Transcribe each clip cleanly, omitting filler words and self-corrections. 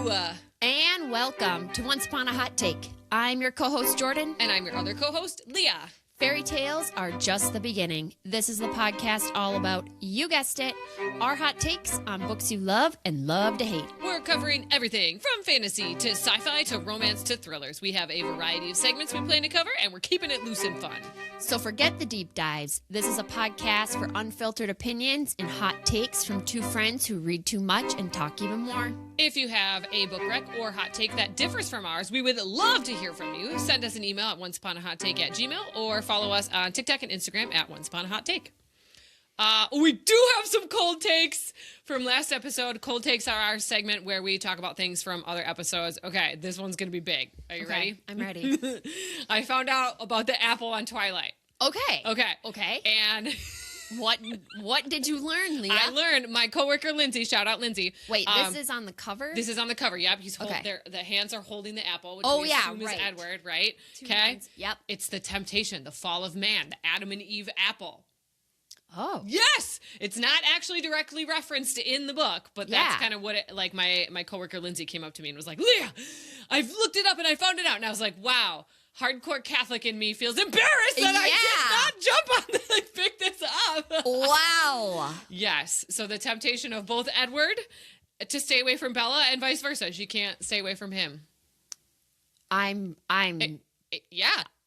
And welcome to Once Upon a Hot Take. I'm your co-host, Jordan. And I'm your other co-host, Leah. Fairy tales are just the beginning. This is the podcast all about, you guessed it, our hot takes on books you love and love to hate. We're covering everything from fantasy to sci-fi to romance to thrillers. We have a variety of segments we plan to cover, and we're keeping it loose and fun. So forget the deep dives. This is a podcast for unfiltered opinions and hot takes from two friends who read too much and talk even more. If you have a book rec or hot take that differs from ours, we would love to hear from you. Send us an email at Once.Upon.A.Hot.Take@gmail.com or follow us on TikTok and Instagram at Once.Upon.A.Hot.Take. We do have some cold takes from last episode. Cold takes are our segment where we talk about things from other episodes. Okay, this one's going to be big. Are you ready? I'm ready. I found out about the apple on Twilight. Okay. And What did you learn, Leah? I learned, my coworker Lindsay, shout out Lindsay. Wait, this is on the cover? This is on the cover. Yep, he's the hands are holding the apple, which we assume is Edward, right? Okay. Yep. It's the temptation, the fall of man, the Adam and Eve apple. Oh. Yes! It's not actually directly referenced in the book, but that's kind of what it, like my coworker Lindsay came up to me and was like, Leah, I've looked it up and I found it out. And I was like, wow, hardcore Catholic in me feels embarrassed that I did not jump on this and pick this up. Wow. Yes. So the temptation of both Edward to stay away from Bella and vice versa. She can't stay away from him. I'm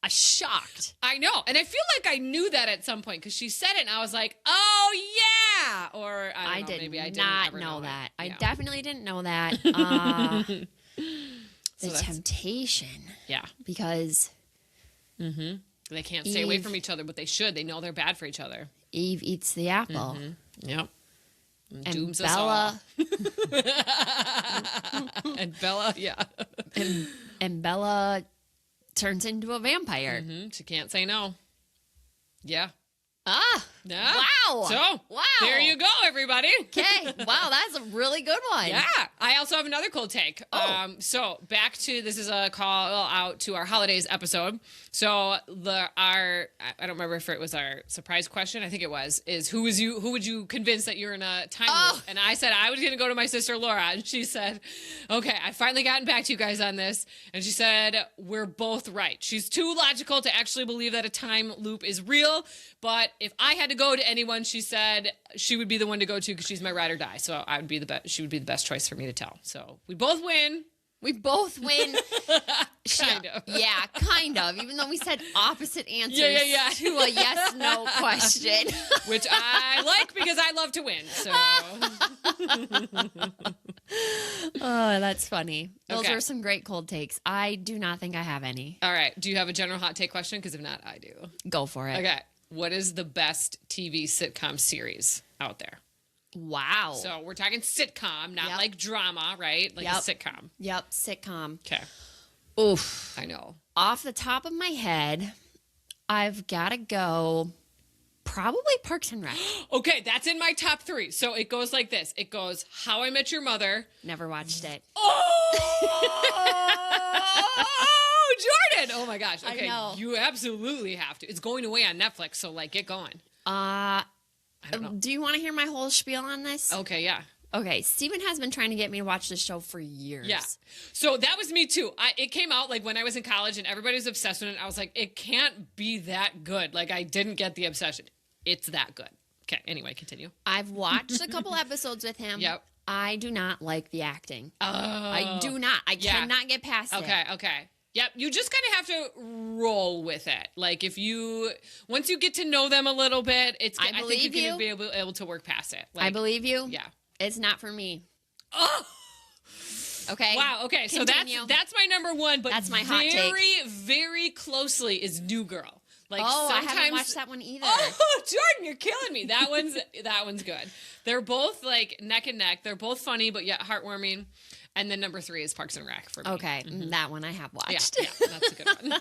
shocked. I know. And I feel like I knew that at some point because she said it and I was like, oh yeah. Or I don't know, maybe I did not know that. I definitely didn't know that. The temptation. Yeah. Because they can't stay away from each other, but they should. They know they're bad for each other. Eve eats the apple. Yep. And dooms Bella, us all. And Bella, and Bella turns into a vampire. She can't say no. Yeah. Yeah. Wow. So, there you go, everybody. Okay. Wow, that's a really good one. Yeah. I also have another cold take. So back to, this is a call out to our holidays episode. So I don't remember if it was our surprise question. I think it was, is who would you convince that you're in a time loop? And I said, I was going to go to my sister Laura. And she said, okay, I've finally gotten back to you guys on this. And she said, we're both right. She's too logical to actually believe that a time loop is real. But if I had to go to anyone, she said she would be the one to go to because she's my ride or die. So I would be she would be the best choice for me to tell. So we both win. Kind of. Yeah, kind of. Even though we said opposite answers to a yes/no question. Which I like because I love to win. So. Oh, that's funny. Those were some great cold takes. I do not think I have any. All right. Do you have a general hot take question? Because if not, I do. Go for it. Okay. What is the best TV sitcom series out there? Wow. So we're talking sitcom, not like drama, right? Like a sitcom. Yep, sitcom. Okay. Oof. I know. Off the top of my head, I've got to go probably Parks and Rec. Okay, that's in my top 3. So it goes like this. It goes How I Met Your Mother. Never watched it. Oh, Jordan! Oh my gosh. Okay, I know. You absolutely have to. It's going away on Netflix, so get going. I don't know. Do you want to hear my whole spiel on this? Okay, yeah. Okay, Steven has been trying to get me to watch this show for years. Yeah. So that was me too. It came out when I was in college and everybody was obsessed with it. I was like, it can't be that good. I didn't get the obsession. It's that good. Okay, anyway, continue. I've watched a couple episodes with him. Yep. I do not like the acting. Oh. I do not. I cannot get past it. Okay. Yep, you just kind of have to roll with it. Once you get to know them a little bit, I think you're going to be able to work past it. I believe you. Yeah. It's not for me. Oh! Okay. Wow, okay. Continue. So that's my number one, but that's my hot take. Very, very closely is New Girl. I haven't watched that one either. Oh, Jordan, you're killing me. That one's good. They're both neck and neck. They're both funny, but yet heartwarming. And then number 3 is Parks and Rec for me. Okay, that one I have watched. Yeah, that's a good one.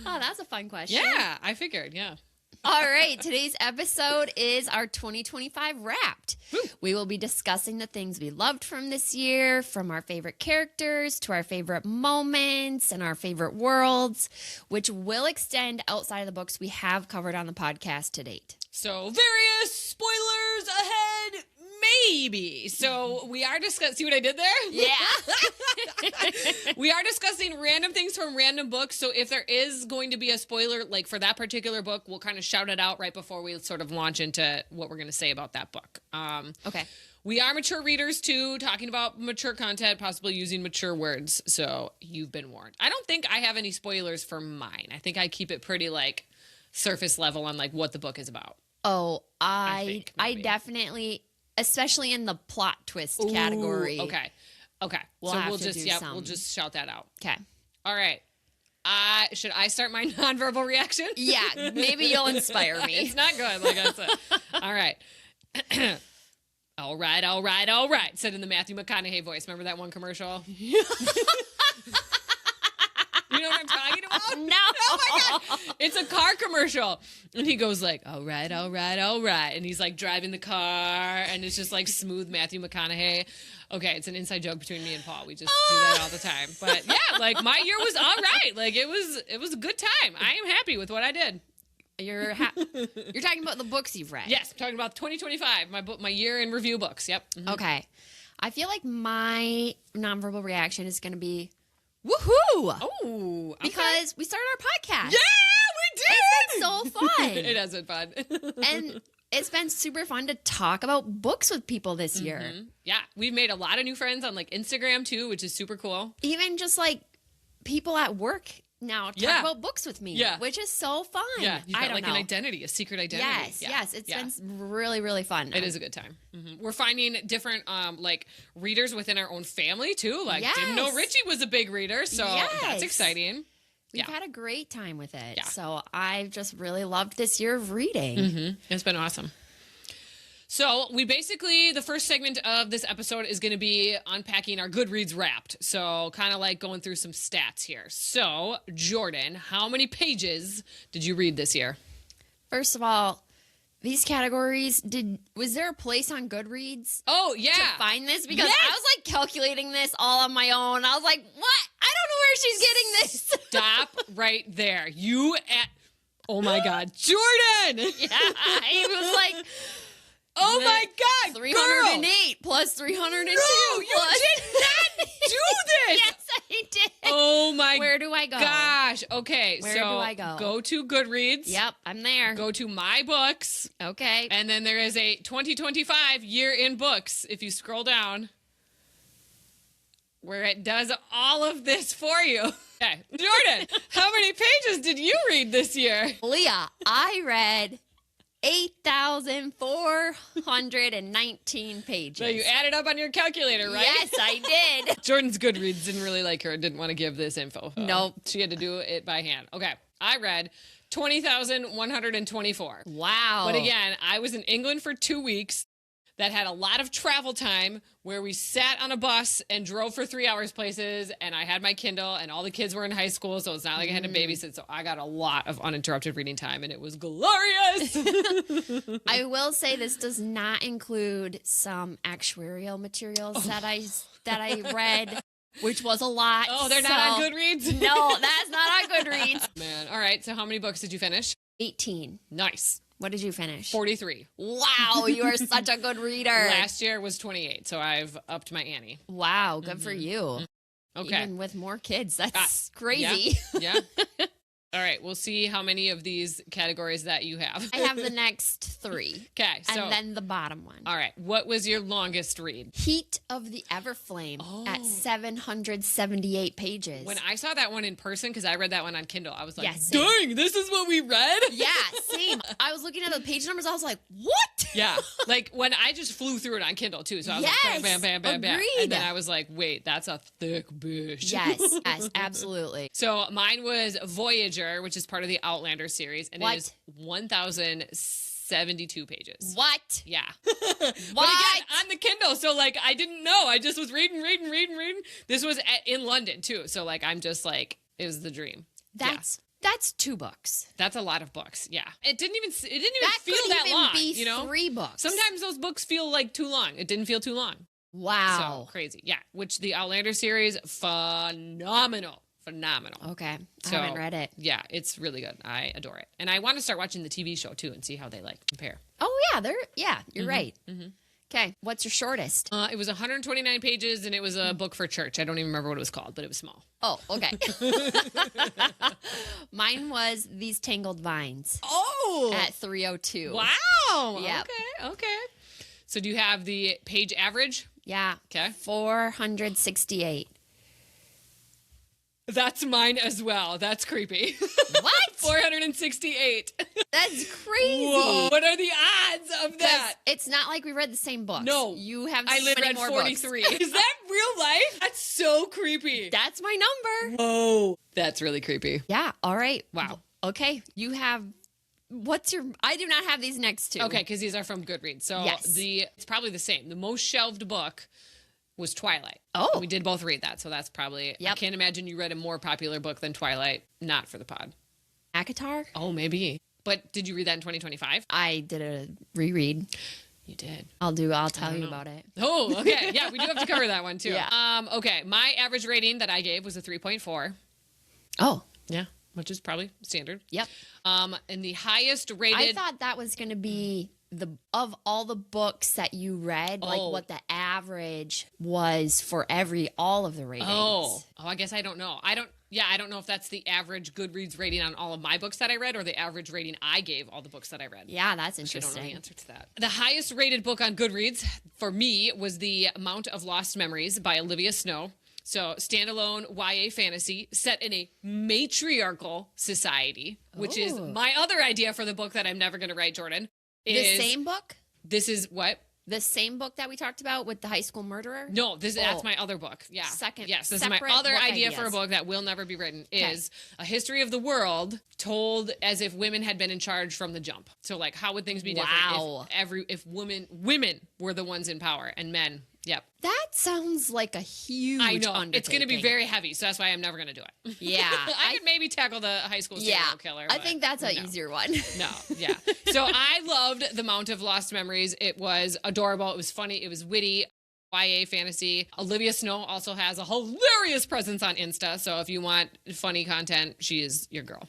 Oh, that's a fun question. Yeah, I figured, yeah. All right, today's episode is our 2025 Wrapped. Woo. We will be discussing the things we loved from this year, from our favorite characters to our favorite moments and our favorite worlds, which will extend outside of the books we have covered on the podcast to date. So various spoilers ahead, maybe. So we are discussing, see what I did there? Yeah. We are discussing random things from random books. So if there is going to be a spoiler, like for that particular book, we'll kind of shout it out right before we sort of launch into what we're going to say about that book. Okay. We are mature readers too, talking about mature content, possibly using mature words. So you've been warned. I don't think I have any spoilers for mine. I think I keep it pretty like surface level on like what the book is about. Oh, I think maybe. definitely, especially in the plot twist category. Okay. We'll so have we'll to just do we'll some. just shout that out. Okay. All right. Should I start my nonverbal reaction? Yeah, maybe you'll inspire me. It's not good, like I said. All right. All right, said in the Matthew McConaughey voice. Remember that one commercial? You know what I'm talking about? No. Oh my God. It's a car commercial. And he goes like, all right. And he's like driving the car and it's just like smooth Matthew McConaughey. Okay, it's an inside joke between me and Paul. We just do that all the time. But yeah, like my year was all right. Like it was a good time. I am happy with what I did. You're talking about the books you've read. Yes, I'm talking about 2025, my year in review books. Yep. Mm-hmm. Okay. I feel like my nonverbal reaction is going to be woohoo. Oh, okay. Because we started our podcast. Yeah, we did. It's been so fun. It has been fun. And it's been super fun to talk about books with people this year. Mm-hmm. Yeah, we've made a lot of new friends on like Instagram too, which is super cool. Even just like people at work now talk about books with me, which is so fun. Yeah, you've got I don't like know. an identity, a secret identity. Yes, it's been really, really fun. It is a good time. Mm-hmm. We're finding different like readers within our own family too. Like didn't know Richie was a big reader, so that's exciting. We've had a great time with it. Yeah. So I've just really loved this year of reading. Mm-hmm. It's been awesome. So we basically, the first segment of this episode is going to be unpacking our Goodreads Wrapped. So kind of like going through some stats here. So Jordan, how many pages did you read this year? First of all, these categories, was there a place on Goodreads Oh, yeah. to find this? Because I was like calculating this all on my own. I was like, what? I don't know where she's getting this. Stop right there. Oh my God. Jordan! Yeah, I was like, oh my God, 308 plus 302. No, you did not do this. Yes, I did. Oh my Where do I go? gosh. Okay, Where so do I go? Go to Goodreads. Yep, I'm there. Go to My Books. Okay. And then there is a 2025 year in books. If you scroll down, where it does all of this for you. Okay, Jordan, how many pages did you read this year? Leah, I read 8,419 pages. So you added up on your calculator, right? Yes, I did. Jordan's Goodreads didn't really like her, didn't want to give this info. Nope. She had to do it by hand. Okay, I read 20,124. Wow. But again, I was in England for 2 weeks. That had a lot of travel time where we sat on a bus and drove for 3 hours places, and I had my Kindle, and all the kids were in high school, so it's not like I had to babysit, so I got a lot of uninterrupted reading time, and it was glorious. I will say this does not include some actuarial materials that I read, which was a lot. Oh, they're not on Goodreads? No, that's not on Goodreads. Man, all right, so how many books did you finish? 18. Nice. What did you finish? 43. Wow, you are such a good reader. Last year was 28, so I've upped my ante. Wow, good for you. Okay. Even with more kids, that's crazy. Yeah. All right, we'll see how many of these categories that you have. I have the next 3. Okay, so. And then the bottom one. All right, what was your longest read? Heat of the Everflame at 778 pages. When I saw that one in person, because I read that one on Kindle, I was like, same. dang, this is what we read? Yeah, same. I was looking at the page numbers. I was like, what? Yeah, like when I just flew through it on Kindle too. So I was like, bam, bam, bam, bam. Agreed. And then I was like, wait, that's a thick bitch. Yes, absolutely. So mine was Voyager, which is part of the Outlander series, and What? it is 1,072 pages. What? Yeah. What? But again, on the Kindle, so like I didn't know. I just was reading. This was in London too, so like I'm just like it was the dream. That's 2 books. That's a lot of books. Yeah, it didn't even feel could that even long. be You know, 3 books. sometimes those books feel like too long. It didn't feel too long. Wow. So crazy. Yeah, which the Outlander series, phenomenal. Okay. So, I haven't read it. Yeah, it's really good. I adore it. And I want to start watching the TV show too and see how they like compare. Oh, yeah. You're right. Okay. What's your shortest? It was 129 pages, and it was a book for church. I don't even remember what it was called, but it was small. Oh, okay. Mine was These Tangled Vines. Oh! At 302. Wow! Yep. Okay. So do you have the page average? Yeah. Okay. 468. That's mine as well. That's creepy. What? 468. That's crazy. Whoa. What are the odds of that? It's not like we read the same books. No. You have I so read many more 43. books. Is that real life? That's so creepy. That's my number. Whoa. That's really creepy. Yeah. All right. Wow. Okay. You have... I do not have these next two. Okay, because these are from Goodreads. So Yes. it's probably the same. The most shelved book was Twilight. Oh. We did both read that, so that's probably... Yep. I can't imagine you read a more popular book than Twilight, not for the pod. ACOTAR? Oh, maybe. But did you read that in 2025? I did a reread. You did. I'll tell you about it. Oh, okay. Yeah, we do have to cover that one, too. Yeah. Okay, my average rating that I gave was a 3.4. Oh. Yeah, which is probably standard. Yep. And the highest rated... I thought that was going to be of all the books that you read, like what the average was for all of the ratings. Oh, I guess I don't know. I don't know if that's the average Goodreads rating on all of my books that I read or the average rating I gave all the books that I read. Yeah, that's I interesting. don't know the answer to that. The highest rated book on Goodreads for me was The Mount of Lost Memories by Olivia Snow. So, standalone YA fantasy set in a matriarchal society, which is my other idea for the book that I'm never going to write, Jordan. The same book? This is what? The same book that we talked about with the high school murderer? No, that's my other book. Yeah. Yes, this is my other idea for a book that will never be written is a history of the world told as if women had been in charge from the jump. So like how would things be different if women were the ones in power and men. Yep. That sounds like a huge undertaking. It's going to be very heavy, so that's why I'm never going to do it. Yeah. I could maybe tackle the high school serial killer. I think that's an easier one. No, yeah. So I loved The Mount of Lost Memories. It was adorable. It was funny. It was witty. YA fantasy. Olivia Snow also has a hilarious presence on Insta. So if you want funny content, she is your girl.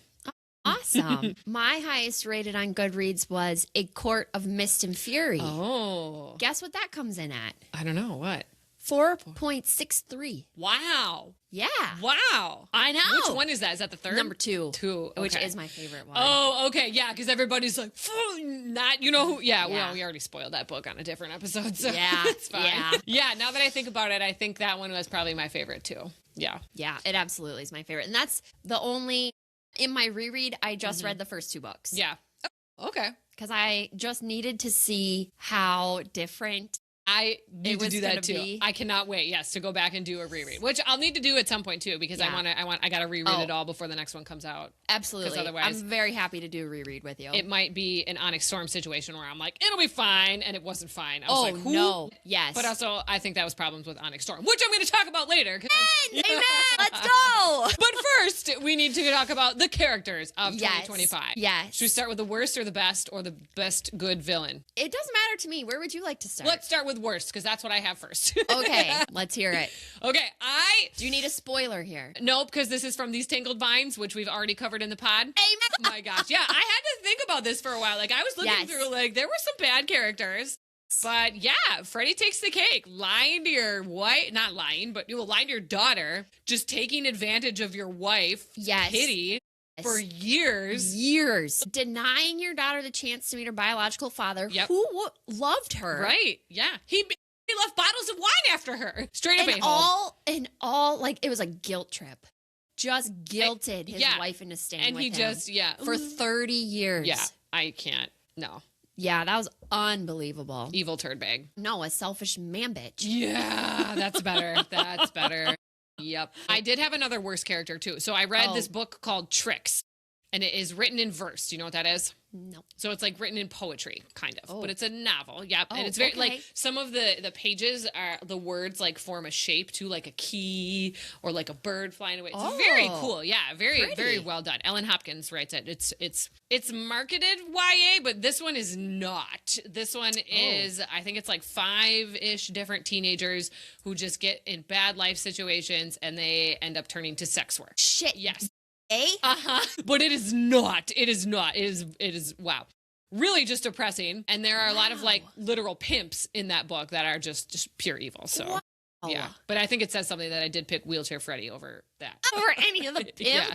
Awesome. My highest rated on Goodreads was A Court of Mist and Fury. Oh. Guess what that comes in at? I don't know. What? 4.63. Wow. Yeah. Wow. I know. Which one is that? Is that the third? Number 2. 2. Okay. Which is my favorite one. Oh, okay. Yeah, because everybody's like, not, you know who? Yeah, Yeah. well, we already spoiled that book on a different episode, so Yeah. it's fine. Yeah. Yeah, now that I think about it, I think that one was probably my favorite too. Yeah. Yeah, it absolutely is my favorite. And that's the only, in my reread, I just read the first 2 books. Yeah. Okay. Because I just needed to see how different I need to do that too. be. I cannot wait. Yes, to go back and do a reread, which I'll need to do at some point too, because Yeah. I got to reread it all before the next one comes out. Absolutely. 'Cause otherwise- I'm very happy to do a reread with you. It might be an Onyx Storm situation where I'm like, it'll be fine, and it wasn't fine. I was like, who? No. Yes. But also, I think that was problems with Onyx Storm, which I'm going to talk about later. Amen. Let's go. But first, we need to talk about the characters of Yes. 2025. Yes. Should we start with the worst or the best good villain? It doesn't matter to me. Where would you like to start? Let's start with worst, because that's what I have first. Okay, let's hear it. Okay, Do you need a spoiler here? Nope, because this is from These Tangled Vines, which we've already covered in the pod. Amen. Oh my gosh. Yeah, I had to think about this for a while. Like, I was looking Yes. through, like, there were some bad characters. But yeah, Freddie takes the cake. Lying to your wife, not lying, but lying to your daughter, just taking advantage of your wife, Yes. Kitty, for years. Years. Denying your daughter the chance to meet her biological father, Yep. who loved her. Right. Yeah. He left bottles of wine after her. Straight up And all, like, it was a guilt trip. Just guilted his wife into staying and with he him just, for 30 years. Yeah. I can't. No. Yeah, that was unbelievable. Evil turd bag. No, a selfish man bitch. Yeah, that's better. That's better. Yep. I did have another worse character too. So I read this book called Tricks, and it is written in verse. Do you know what that is? No. So it's like written in poetry, kind of, but it's a novel. Yep. And Oh, it's very okay. like some of the pages are the words like form a shape to like a key or like a bird flying away. It's very cool. Yeah. Very, Pretty. very well done. Ellen Hopkins writes it. It's marketed YA, but this one is not. This one is, I think it's like 5-ish different teenagers who just get in bad life situations and they end up turning to sex work. Shit. Yes. Eh? Uh-huh. But it is not. It is not. It is wow. really just depressing. And there are a lot of like literal pimps in that book that are just pure evil. So yeah, but I think it says something that I did pick Wheelchair Freddy over that. Over any of the pimps. Yeah.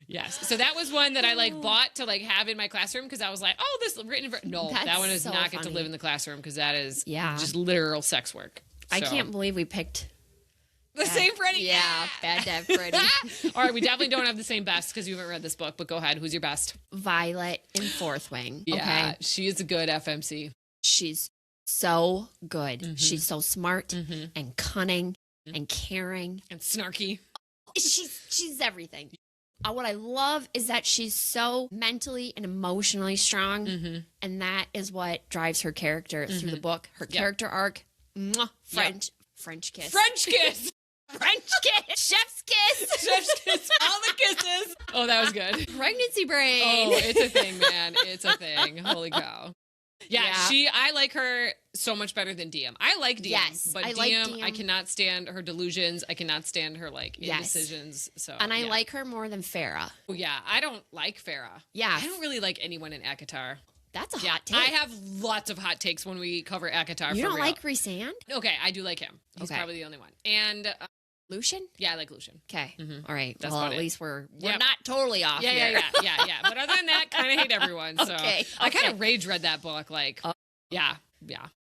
Yes. So that was one that I like bought to like have in my classroom because I was like, oh, this written for... No, That's that one does so not get to funny. live in the classroom because that is Yeah. just literal sex work. I So- can't believe we picked the same Freddy. Yeah, Bad Dad Freddy. All right, we definitely don't have the same best because you haven't read this book, but go ahead. Who's your best? Violet in Fourth Wing. Yeah, Okay. she is a good FMC. She's so good. Mhm. She's so smart Mhm. and cunning and caring. And snarky. She's everything. What I love is that she's so mentally and emotionally strong, Mm-hmm. and that is what drives her character through the book. Her Yep. character arc, French kiss, French kiss. French kiss, chef's kiss, Chef's kiss. All the kisses. Oh, that was good. pregnancy brain. Oh, it's a thing, man. It's a thing. Holy cow. Yeah, I like her so much better than DM. I like DM, Yes, but I DM, like DM. I cannot stand her delusions. I cannot stand her like Yes. indecisions. So, And I yeah. like her more than Farah. Oh, yeah, I don't like Farah. Yeah. I don't really like anyone in Akatar. That's a Yeah, hot take. I have lots of hot takes when we cover Akatar. You for don't real. like Rhysand? Okay, I do like him. He's Okay. probably the only one. And Lucian? yeah, I like Lucian. Okay. Mhm. All right. That's well, about at it. least we're Yep. not totally off Yeah, here. yeah. But other than that, kind of hate everyone. So Okay, I kind okay. of rage read that book. Like, yeah.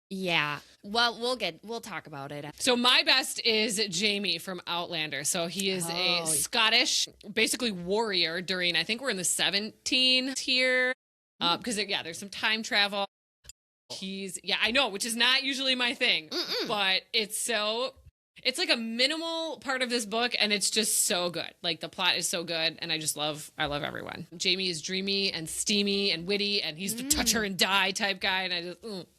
Yeah. Well, we'll talk about it. So my best is Jamie from Outlander. So he is a Oh. Scottish, basically warrior during, I think we're in the 17 here. Because there's some time travel. I know, which is not usually my thing, but it's like a minimal part of this book and it's just so good. Like the plot is so good and I love everyone. Jamie is dreamy and steamy and witty and he's the touch her and die type guy and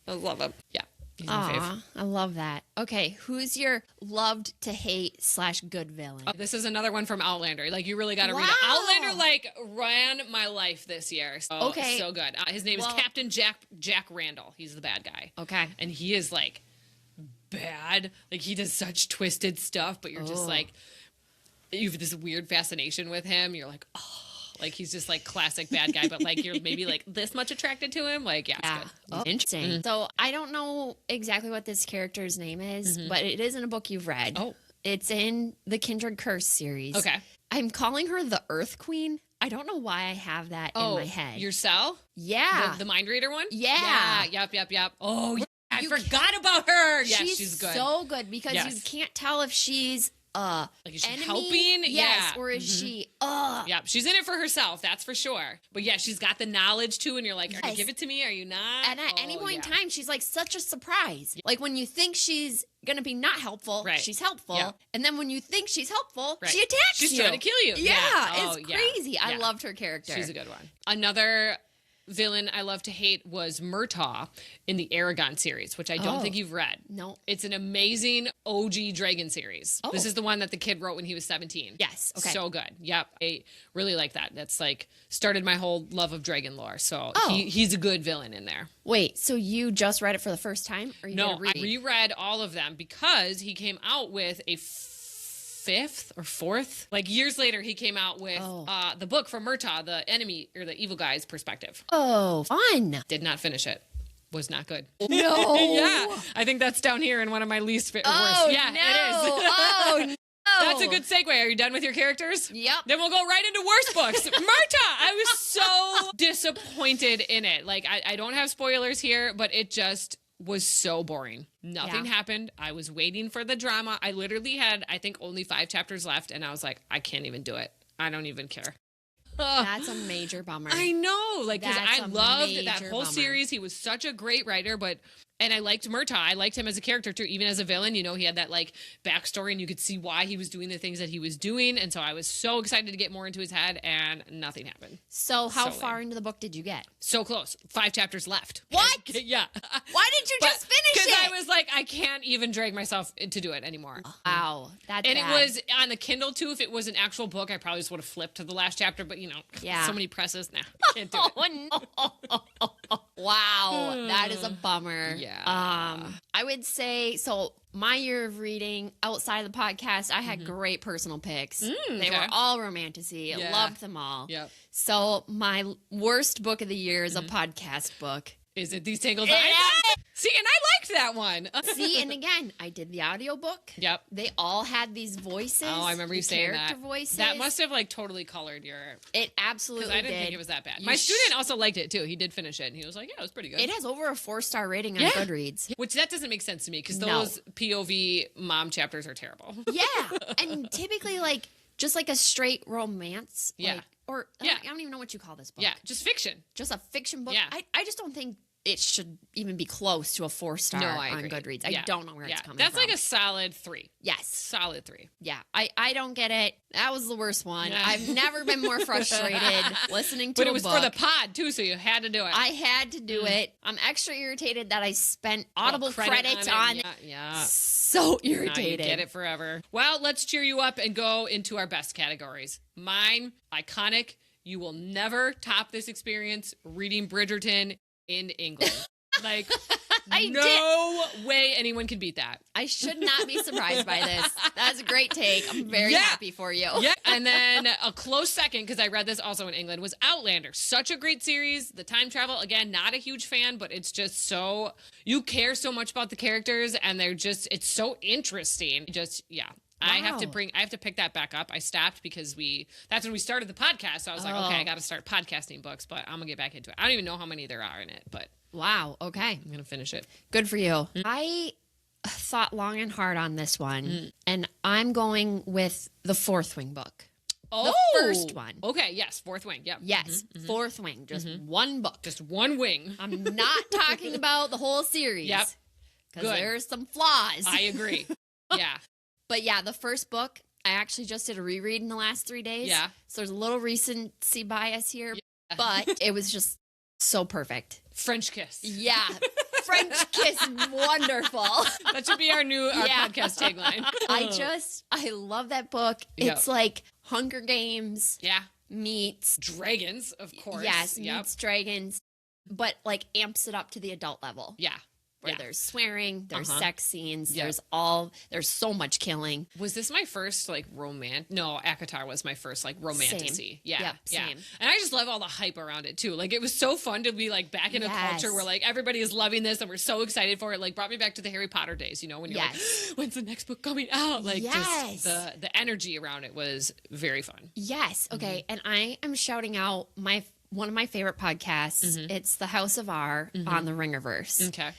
I love him. Yeah. He's my fave. Aw, I love that. Okay, who's your loved to hate / good villain? This is another one from Outlander. Like you really got to read it. Wow. Outlander like ran my life this year. So, Okay. so good. His name is Captain Jack Randall. He's the bad guy. Okay. And he is like bad. Like he does such twisted stuff, but you're just like you have this weird fascination with him. You're like, oh, like he's just like classic bad guy, but like you're maybe like this much attracted to him. Like it's good. Oh, interesting. So I don't know exactly what this character's name is, but it is in a book you've read. Oh. It's in the Kindred Curse series. Okay. I'm calling her the Earth Queen. I don't know why I have that in my head. Your cell? Yeah. The mind reader one? Yeah. Yep. Oh, yeah, I You forgot about her. Yeah, she's good. so good because Yes. you can't tell if she's Like, is she enemy? helping? Yes, Yeah. or is she Yeah, she's in it for herself, that's for sure. But yeah, she's got the knowledge too, and you're like, are you Yes. give it to me? Are you not? and at any Oh, point in yeah. time she's like such a surprise. Like when you think she's gonna be not helpful, Right. she's helpful. Yeah. And then when you think she's helpful, Right. she attacks She's you. trying to kill you. Yeah, Oh, it's yeah. crazy. I Yeah. loved her character. She's a good one. Another villain I love to hate was Murtaugh in the Aragon series, which I don't Oh. think you've read. No. It's an amazing OG Dragon series. Oh. This is the one that the kid wrote when he was 17. Yes. Okay. So good. Yep. I really like that. That's like started my whole love of dragon lore. So Oh. he's a good villain in there. Wait, so you just read it for the first time? Or you No, did a I read? reread all of them because he came out with a fifth or fourth. Like years later, he came out with the book from Murtaugh, the enemy or the evil guy's perspective. Oh, fun. Did not finish it. Was not good. No. Yeah, I think that's down here in one of my least Oh, worst. Yeah, no. it is. Oh, no. That's a good segue. Are you done with your characters? Yep. Then we'll go right into worst books. Murtaugh. I was so disappointed in it. Like, I don't have spoilers here, but it just was so boring. Nothing happened. I was waiting for the drama. I literally had, I think, only 5 chapters left, and I was like, I can't even do it. I don't even care. That's a major bummer. I know, like, because That's I a loved that major whole bummer. series. He was such a great writer, and I liked Murtaugh. I liked him as a character too, even as a villain. You know, he had that like backstory, and you could see why he was doing the things that he was doing. And so I was so excited to get more into his head, and nothing happened. So how So far into the book did you get? So close. 5 chapters left. What? Yeah. Why did you just finish Because it? I was like, I can't even drag myself to do it anymore. Wow, that's And bad. it was on the Kindle too. If it was an actual book, I probably just would have flipped to the last chapter. But Yeah. so many presses. Nah, can't do it. Oh no! Wow, that is a bummer. Yeah. I would say, so my year of reading outside of the podcast, I had great personal picks. They were all romantasy. I loved them all. Yep. So my worst book of the year is a podcast book. Is it These Tangled Vines? See, and I liked that one. See, and again, I did the audiobook. Yep. They all had these voices. Oh, I remember you saying that. Character voices. That must have like totally colored your... It absolutely did. I didn't think it was that bad. My student also liked it too. He did finish it and he was like, yeah, it was pretty good. It has over a 4-star rating on Goodreads. Which that doesn't make sense to me because those POV mom chapters are terrible. Yeah. And typically like just like a straight romance. Yeah. Like, or I don't even know what you call this book. Yeah. Just fiction. Just a fiction book. Yeah. I just don't think it should even be close to a 4-star on Goodreads. I don't know where it's coming from. That's like a solid 3. Yes. Solid 3. Yeah. I don't get it. That was the worst one. Yeah. I've never been more frustrated listening to a book. But it was for the pod too, so you had to do it. I had to do it. I'm extra irritated that I spent Audible credits on it. Yeah. So irritated. Now you get it forever. Well, let's cheer you up and go into our best categories. Mine, iconic. You will never top this experience reading Bridgerton in England. Like, no way anyone can beat that. I should not be surprised by this. That's a great take. I'm very happy for you. Yeah. And then a close second, because I read this also in England, was Outlander. Such a great series. The time travel, again, not a huge fan, but it's just so, you care so much about the characters and they're just, it's so interesting. Just, yeah. Wow. I have to pick that back up. I stopped because that's when we started the podcast. So I was like, okay, I got to start podcasting books, but I'm going to get back into it. I don't even know how many there are in it, but. Wow. Okay. I'm going to finish it. Good for you. I thought long and hard on this one, and I'm going with the Fourth Wing book. Oh, the first one. Okay. Yes. Fourth Wing. Yep. Yes. Fourth Wing. Just one book. Just one wing. I'm not talking about the whole series. Yep. Because there's some flaws. I agree. Yeah. But yeah, the first book, I actually just did a reread in the last 3 days. Yeah. So there's a little recency bias here, yeah. but it was just so perfect. French kiss. Yeah. French kiss, wonderful. That should be our new podcast tagline. I love that book. Yep. It's like Hunger Games. Yeah. Meets dragons, of course. Yes, meets dragons, but like amps it up to the adult level. Yeah. Where there's swearing, there's sex scenes, Yep. there's so much killing. Was this my first like No, ACOTAR was my first like romantasy. Same. Yeah, Yep, yeah. same. And I just love all the hype around it too. Like it was so fun to be like back in a culture where like everybody is loving this and we're so excited for it. Like brought me back to the Harry Potter days, you know, when you're like, when's the next book coming out? Like just the energy around it was very fun. Yes. Okay. And I am shouting out one of my favorite podcasts. It's the House of R on the Ringerverse. Okay.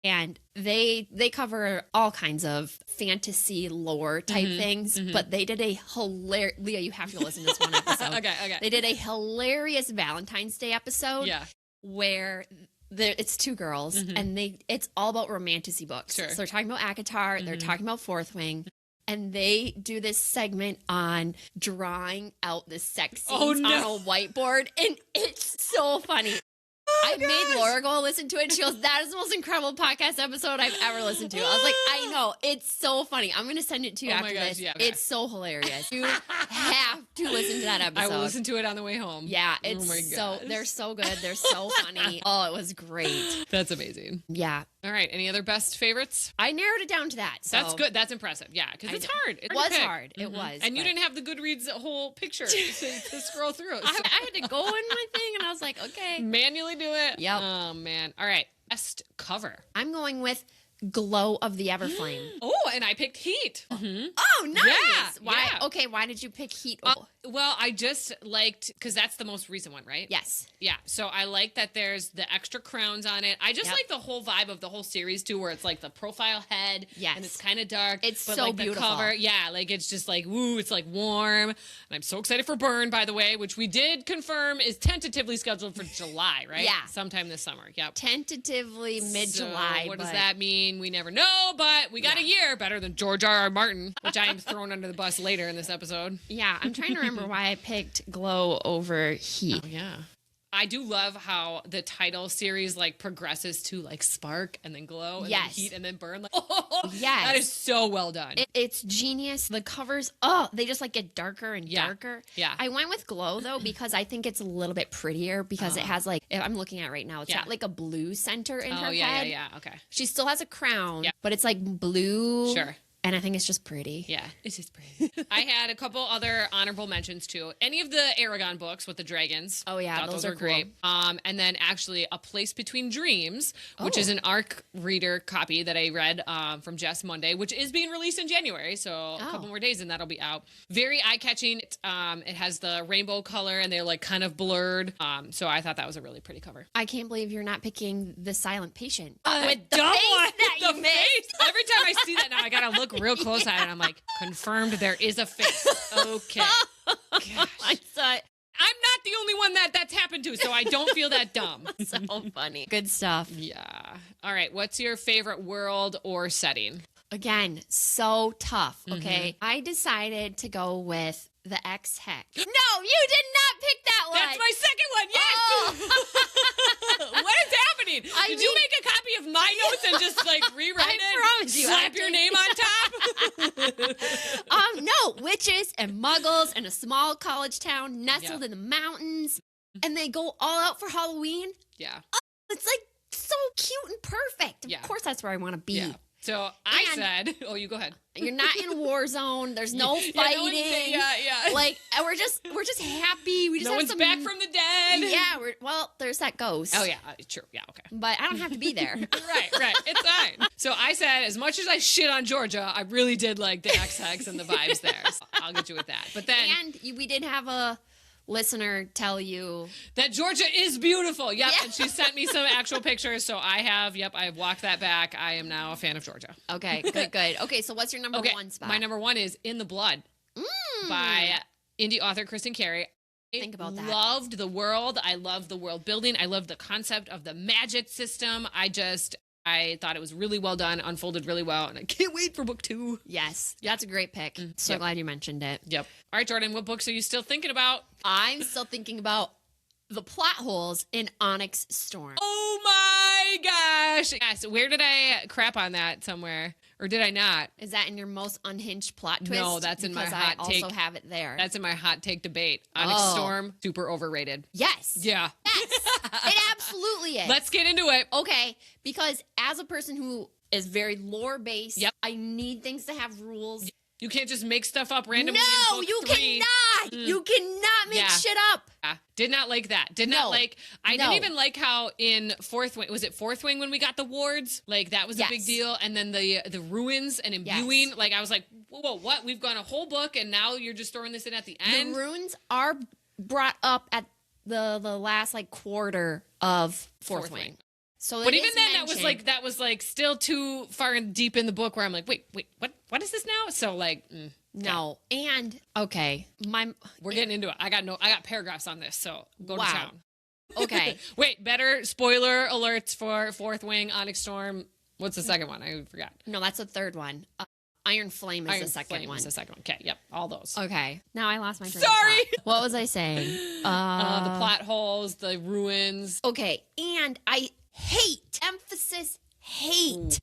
And they cover all kinds of fantasy lore type things, but they did a hilarious, Leah, you have to listen to this one episode. Okay. They did a hilarious Valentine's Day episode where it's 2 girls and it's all about romantasy books. Sure. So they're talking about ACOTAR, they're talking about Fourth Wing. And they do this segment on drawing out the sex scenes on a whiteboard. And it's so funny. I made Laura go listen to it. And she goes, that is the most incredible podcast episode I've ever listened to. I was like, I know. It's so funny. I'm going to send it to you after this. Yeah, okay. It's so hilarious. You have to listen to that episode. I will listen to it on the way home. Yeah. They're so good. They're so funny. Oh, it was great. That's amazing. Yeah. All right. Any other best favorites? I narrowed it down to that. So. That's good. That's impressive. Yeah. Because it's hard. It was hard. It was. And you didn't have the Goodreads whole picture to scroll through. So. I had to go in my thing and I was like, okay. Manually do it. Yep. Oh, man. All right. Best cover. I'm going with Glow of the Everflame. Oh, and I picked Heat. Oh, nice. Yeah. Why? Yeah. Okay, why did you pick Heat? Well, I just liked, because that's the most recent one, right? Yes. Yeah. So I like that there's the extra crowns on it. I just like the whole vibe of the whole series too, where it's like the profile head. Yes. And it's kind of dark. It's but so like beautiful. The cover, yeah, like it's just like, woo, it's like warm. And I'm so excited for Burn, by the way, which we did confirm is tentatively scheduled for July, right? Yeah. Sometime this summer. Yep. Tentatively mid-July. So what does that mean? We never know, but we got a year better than George R.R. Martin, which I am thrown under the bus later in this episode. Yeah. I'm trying to remember why I picked Glow over Heat. Oh, yeah. I do love how the title series like progresses to like spark and then glow and then heat and then burn. Like, that is so well done. It's genius. The covers, they just like get darker and darker. Yeah. I went with glow though because I think it's a little bit prettier because it has like, I'm looking at it right now, it's got like a blue center in her head. Yeah, okay. She still has a crown, but it's like blue. Sure. And I think it's just pretty. Yeah, it's just pretty. I had a couple other honorable mentions too. Any of the Aragon books with the dragons. Oh yeah, those are were great. And then actually A Place Between Dreams, which is an ARC reader copy that I read from Jess Monday, which is being released in January. So a couple more days and that'll be out. Very eye-catching. It has the rainbow color and they're like kind of blurred. So I thought that was a really pretty cover. I can't believe you're not picking The Silent Patient. With the face that you missed. Every time I see that now, I gotta look real close at it. And I'm like, confirmed there is a face. Okay. Gosh. I'm not the only one that's happened to, so I don't feel that dumb. So funny. Good stuff. Yeah. All right. What's your favorite world or setting? Again, so tough. Okay. I decided to go with the X-Hex. No, you did not pick that one. That's my second one. Yes. What is happening? Did you make a copy of my notes and just like rewrite it? Promise you. Slap your name on top? No, witches and muggles in a small college town nestled in the mountains. And they go all out for Halloween. Yeah. Oh, it's like so cute and perfect. Of course, that's where I want to be. Yeah. So I said, you go ahead. You're not in a war zone. There's no fighting. Yeah. Like we're just happy. We just no have one's back from the dead. Yeah. There's that ghost. Oh yeah, true. Yeah, okay. But I don't have to be there. Right. It's fine. So I said, as much as I shit on Georgia, I really did like the X-Hex and the vibes there. So I'll get you with that. But then, we did have a listener tell you that Georgia is beautiful. Yep. Yeah. And she sent me some actual pictures. So I have walked that back. I am now a fan of Georgia. Okay, good. Okay, so what's your number one spot? My number one is In the Blood by indie author Kristen Carey. Think about that. Loved the world. I loved the world building. I loved the concept of the magic system. I thought it was really well done, unfolded really well, and I can't wait for book 2. Yes, that's a great pick. So glad you mentioned it. Yep. All right, Jordan, what books are you still thinking about? I'm still thinking about the plot holes in Onyx Storm. Oh my gosh. Yes, where did I crap on that somewhere? Or did I not? Is that in your most unhinged plot twist? No, that's in my hot take. I also have it there. That's in my hot take debate. Onyx Storm, super overrated. Yes. Yeah. Yes. It absolutely is. Let's get into it. Okay, because as a person who is very lore-based, I need things to have rules. You can't just make stuff up randomly. No, you cannot. You cannot make shit up. Did not like that. Did not like. I didn't even like how in Fourth Wing, was it Fourth Wing when we got the wards? Like that was a big deal. And then the ruins and imbuing. Like I was like, whoa, what? We've gone a whole book and now you're just throwing this in at the end. The runes are brought up at the last like quarter of Fourth Wing. So but even then, that was like still too far and deep in the book where I'm like, wait, what is this now? So like, no, and we're getting into it. I got paragraphs on this, so go to town. Okay, wait, better spoiler alerts for Fourth Wing, Onyx Storm. What's the second one? I forgot. No, that's the third one. Iron Flame is the second one. Is the second one. Okay, yep, all those. Okay, now I lost my train Sorry. of thought. What was I saying? The plot holes, the ruins. Okay, and I hate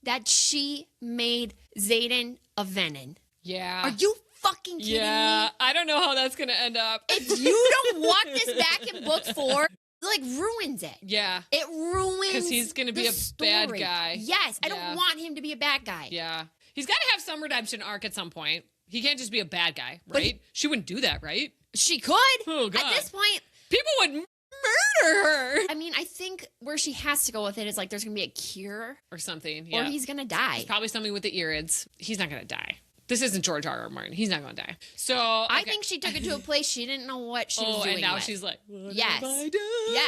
that she made Xaden a Venin. Yeah. Are you fucking kidding me? Yeah, I don't know how that's gonna end up. If you don't want this back in book 4, like ruins it. Yeah. It ruins because he's gonna be a bad guy. Yes, I don't want him to be a bad guy. Yeah. He's got to have some redemption arc at some point. He can't just be a bad guy, right? She wouldn't do that, right? She could. Oh, God. At this point, people would murder her. I mean, I think where she has to go with it is like there's going to be a cure. Or something, yeah. Or he's going to die. It's probably something with the Irids. He's not going to die. This isn't George R. R. Martin. He's not going to die. So okay. I think she took it to a place she didn't know what she was doing. And now with. She's like, what yes. have I done?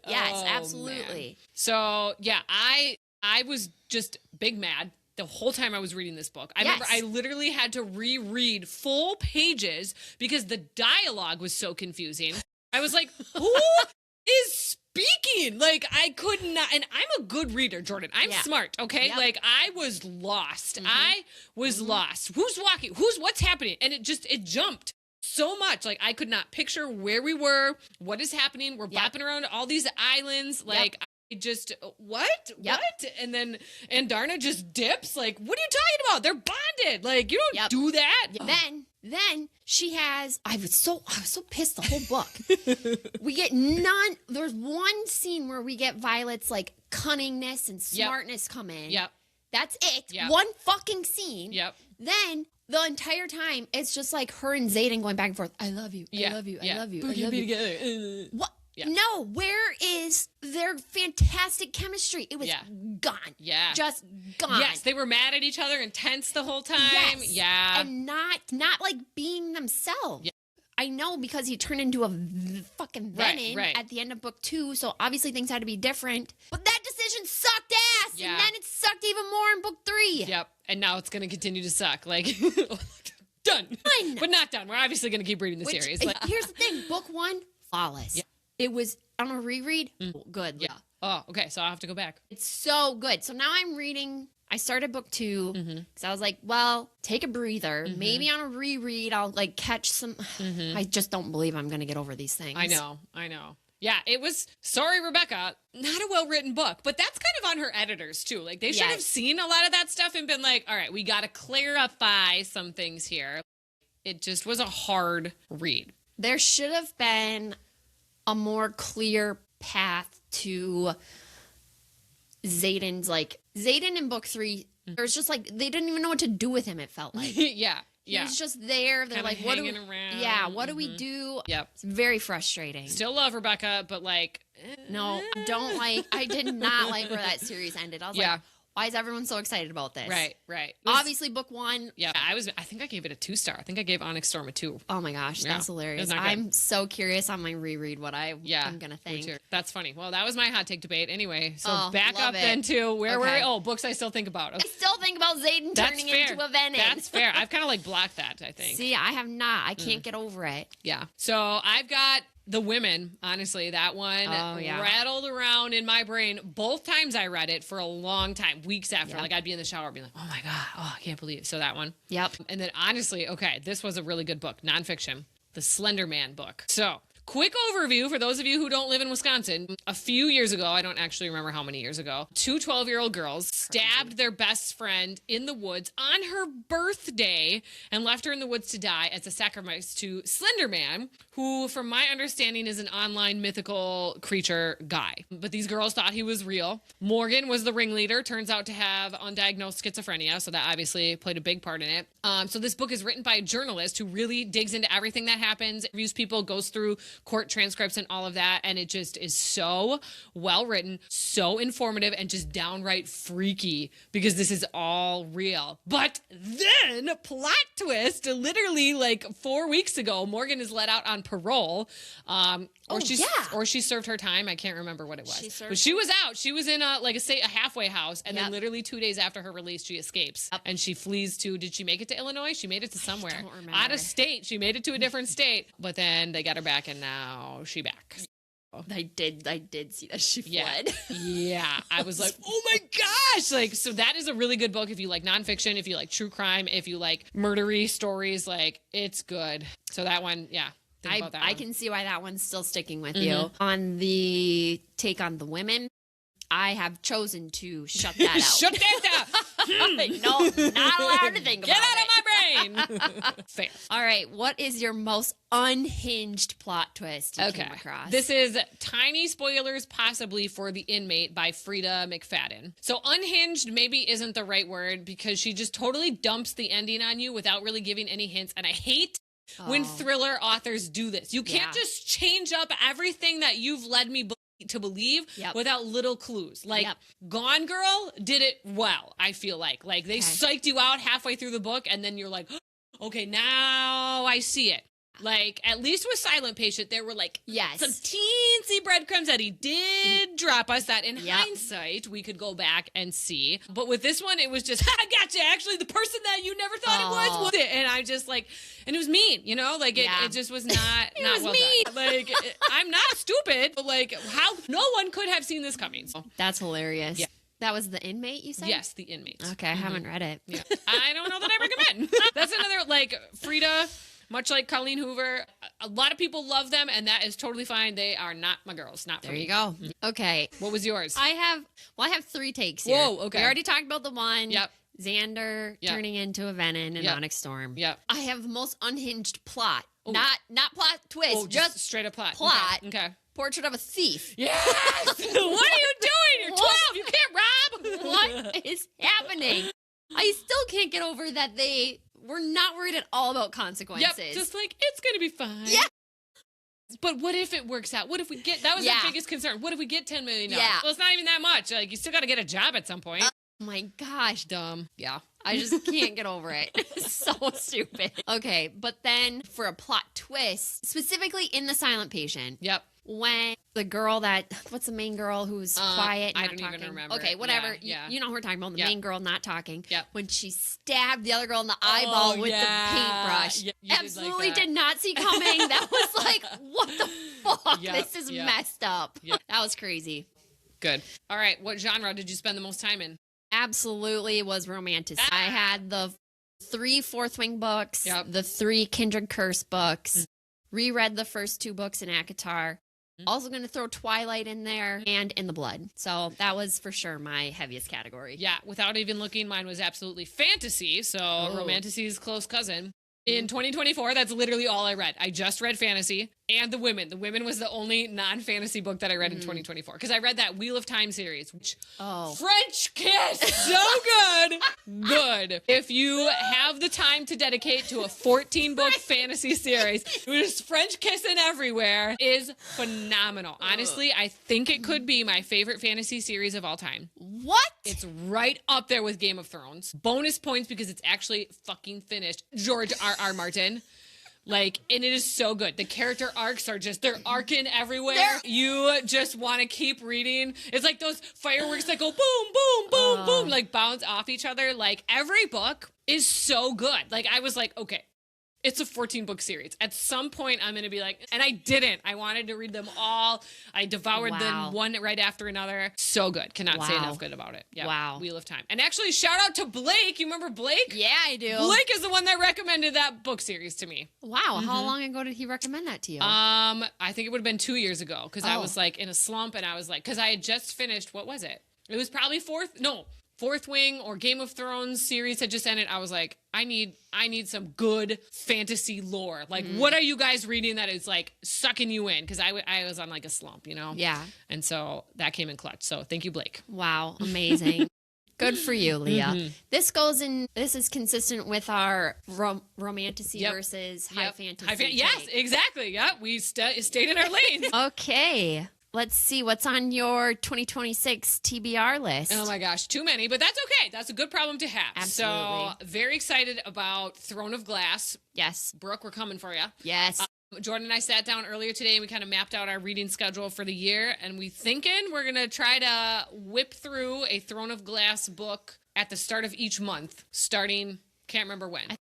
Yes, absolutely. Man. So yeah, I was just big mad the whole time I was reading this book. I remember I literally had to reread full pages because the dialogue was so confusing. I was like, who is speaking? Like, I could not. And I'm a good reader, Jordan. I'm smart, okay? Yep. Like, I was lost. I was lost. Who's walking? What's happening? And it jumped so much. Like, I could not picture where we were, what is happening. We're bopping around all these islands. Like, I just, what? What? And Darna just dips. Like, what are you talking about? They're bonded. Like, you don't do that. Then she has, I was so pissed the whole book. We get there's one scene where we get Violet's like cunningness and smartness come in. Yep. That's it. Yep. One fucking scene. Yep. Then the entire time it's just like her and Xaden going back and forth. I love you. I love you. I love you. I love you. Together. What? Yeah. No, where is their fantastic chemistry? It was gone. Yeah. Just gone. Yes, they were mad at each other and tense the whole time. Yes. Yeah. And not like being themselves. Yeah. I know because he turned into a fucking venom right. at the end of book 2, so obviously things had to be different. But that decision sucked ass, Yeah. and then it sucked even more in book 3. Yep. And now it's going to continue to suck. Like, done. Done. But not done. We're obviously going to keep reading the series. Like, Here's the thing. Book 1, flawless. Yeah. It was, on a reread, good. Yeah. Oh, okay. So I'll have to go back. It's so good. So now I'm reading, I started book 2 because I was like, well, take a breather. Maybe on a reread, I'll like catch some. I just don't believe I'm going to get over these things. I know. Yeah, it was, sorry, Rebecca, not a well-written book, but that's kind of on her editors, too. Like, they should have seen a lot of that stuff and been like, all right, we got to clarify some things here. It just was a hard read. There should have been a more clear path to Xaden's, like, Xaden in book 3, there's just like, they didn't even know what to do with him, it felt like. Yeah. He was just there. They're Kinda like, what do we, around. yeah, what do we do? Yep. It's very frustrating. Still love Rebecca, but like, No, I did not like where that series ended. I was like, why is everyone so excited about this? Right. Obviously, book 1. Yeah, I think I gave it a 2-star. I think I gave Onyx Storm a 2. Oh my gosh, that's hilarious. not good. I'm so curious on my reread what I'm going to think. That's funny. Well, that was my hot take debate anyway. So Oh, back love up it. then to where were we? Okay. Oh, books I still think about. Okay. I still think about Xaden That's turning fair. into a venom. That's fair. I've kind of like blocked that, I think. See, I have not. I can't get over it. Yeah. So I've got The Women, honestly, that one rattled around in my brain both times I read it for a long time, weeks after. Like, I'd be in the shower being like, oh my God, I can't believe it. So that one. Yep. And then honestly, okay, this was a really good book, nonfiction, the Slender Man book. So quick overview for those of you who don't live in Wisconsin. A few years ago, I don't actually remember how many years ago, 2 12-year-old girls stabbed their best friend in the woods on her birthday and left her in the woods to die as a sacrifice to Slender Man, who, from my understanding, is an online mythical creature guy. But these girls thought he was real. Morgan was the ringleader, turns out to have undiagnosed schizophrenia, so that obviously played a big part in it. So this book is written by a journalist who really digs into everything that happens, interviews people, goes through court transcripts and all of that, and it just is so well written, so informative, and just downright freaky because this is all real. But then, plot twist, literally like 4 weeks ago, Morgan is let out on parole, or she served her time. I can't remember what it was, but she was out. She was in a halfway house, and then literally 2 days after her release, she escapes and she flees to. Did she make it to Illinois? She made it to somewhere out of state. She made it to a different state, but then they got her back, and now she back. I did see that she fled. Yeah. I was like, oh my gosh. Like, so that is a really good book if you like nonfiction, if you like true crime, if you like murdery stories, like it's good. So that one, I can see why that one's still sticking with you. On the take on the women, I have chosen to shut that out. Shut that down. No, not allowed to think about it. Get out of my brain. Fair. All right. What is your most unhinged plot twist you came across? This is tiny spoilers possibly for The Inmate by Frida McFadden. So unhinged maybe isn't the right word because she just totally dumps the ending on you without really giving any hints. And I hate when thriller authors do this. You can't just change up everything that you've led me to believe without little clues. Like Gone Girl did it well, I feel like. Like they psyched you out halfway through the book and then you're like, okay, now I see it. Like, at least with Silent Patient, there were like some teensy breadcrumbs that he did drop us that in hindsight, we could go back and see. But with this one, it was just, I gotcha. Actually, the person that you never thought it was it. And I just like, and it was mean, you know, like it just was not, not well mean. Done. Like, I'm not stupid, but like how no one could have seen this coming. So. That's hilarious. Yeah. That was The Inmate, you said? Yes, The Inmate. Okay, I haven't read it. Yeah. I don't know that I recommend. That's another, like, Frida, much like Colleen Hoover. A lot of people love them, and that is totally fine. They are not my girls. Not for There me. you go. Okay. What was yours? I have 3 takes here. Whoa, okay. We already talked about the one. Yep. Xander turning into a Venom in Onyx Storm. Yep. I have the most unhinged plot. Ooh. Not plot twist, Oh, just straight up plot. plot. Okay. Portrait of a Thief. Yes! What are you doing? You're 12. You can't rob. What is happening? I still can't get over that they were not worried at all about consequences. Yep. Just like, it's going to be fine. Yeah. But what if it works out? What if we get, that was our biggest concern. What if we get $10 million? Yeah. Well, it's not even that much. Like, you still got to get a job at some point. Oh my gosh. Dumb. Yeah. I just can't get over it. It's so stupid. Okay, but then for a plot twist, specifically in The Silent Patient. Yep. When the girl what's the main girl who's quiet and I not don't talking? even remember. Okay, whatever. Yeah. You know who we're talking about, the Yep. main girl not talking. Yep. When she stabbed the other girl in the eyeball with the paintbrush. Yeah, you Absolutely did not see coming. That was like, what the fuck? Yep, This is yep. messed up. Yep. That was crazy. Good. All right. What genre did you spend the most time in? Absolutely was romantic. I had the 3 Fourth Wing books, Yep. the 3 Kindred Curse books, reread the first 2 books in ACOTAR. Also going to throw Twilight in there and In the Blood. So that was for sure my heaviest category. Yeah. Without even looking, mine was absolutely fantasy. So romanticy's close cousin. In 2024, that's literally all I read. I just read fantasy and The Women. The Women was the only non-fantasy book that I read in 2024 because I read that Wheel of Time series, which French kiss, so good. Good. If you have the time to dedicate to a 14-book fantasy series, there's French kissing everywhere, is phenomenal. Honestly, I think it could be my favorite fantasy series of all time. What? It's right up there with Game of Thrones. Bonus points because it's actually fucking finished. George R.R. Martin. Like, and it is so good. The character arcs are just, they're arcing everywhere. You just want to keep reading. It's like those fireworks that go boom, boom, boom, boom, like bounce off each other. Like, every book is so good. Like, I was like, okay, it's a 14-book series. At some point, I'm going to be like, and I didn't. I wanted to read them all. I devoured them one right after another. So good. Cannot say enough good about it. Yeah. Wow. Wheel of Time. And actually, shout out to Blake. You remember Blake? Yeah, I do. Blake is the one that recommended that book series to me. Wow. How long ago did he recommend that to you? I think it would have been 2 years ago because I was like in a slump and I was like, because I had just finished, what was it? It was probably Fourth Wing or Game of Thrones series had just ended. I was like, I need some good fantasy lore. Like, what are you guys reading that is like sucking you in? Because I was on like a slump, you know? Yeah. And so that came in clutch. So thank you, Blake. Wow. Amazing. Good for you, Leah. This is consistent with our romantasy versus high fantasy. Yes, exactly. Yep. We stayed in our lanes. Okay. Let's see what's on your 2026 TBR list. Oh my gosh, too many, but that's okay. That's a good problem to have. Absolutely. So, very excited about Throne of Glass. Yes. Brooke, we're coming for you. Yes. Jordan and I sat down earlier today and we kind of mapped out our reading schedule for the year, and we're going to try to whip through a Throne of Glass book at the start of each month, starting, can't remember when.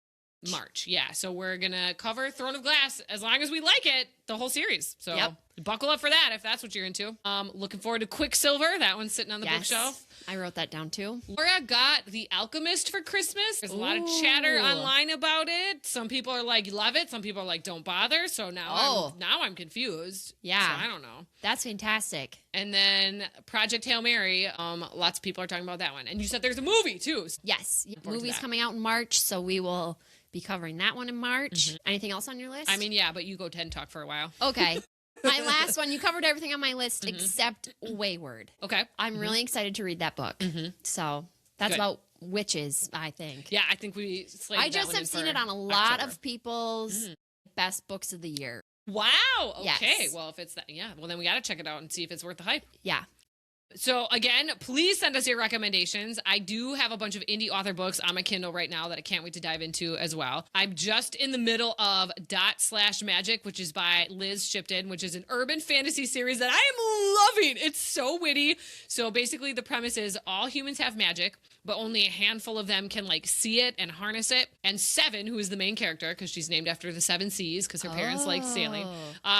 March. Yeah. So we're going to cover Throne of Glass as long as we like it, the whole series. So buckle up for that if that's what you're into. Looking forward to Quicksilver. That one's sitting on the bookshelf. I wrote that down too. Laura got The Alchemist for Christmas. There's a lot of chatter online about it. Some people are like, love it. Some people are like, don't bother. So now I'm confused. Yeah. So I don't know. That's fantastic. And then Project Hail Mary. Lots of people are talking about that one. And you said there's a movie too. Yes. Movie's coming out in March. So we will be covering that one in March. Anything else on your list? I mean, yeah, but you go TED Talk for a while. Okay. My last one, you covered everything on my list except Wayward. Okay. I'm really excited to read that book. So that's about witches, I think. Yeah, I think we slated I just have seen it on a lot of people's best books of the year. Wow. Okay. Yes. Well, if it's that, well, then we got to check it out and see if it's worth the hype. Yeah. So again, please send us your recommendations. I do have a bunch of indie author books on my Kindle right now that I can't wait to dive into as well. I'm just in the middle of Dot/Magic, which is by Liz Shipton, which is an urban fantasy series that I am loving. It's so witty. So basically the premise is all humans have magic, but only a handful of them can like see it and harness it. And Seven, who is the main character, because she's named after the seven seas, because her parents liked sailing.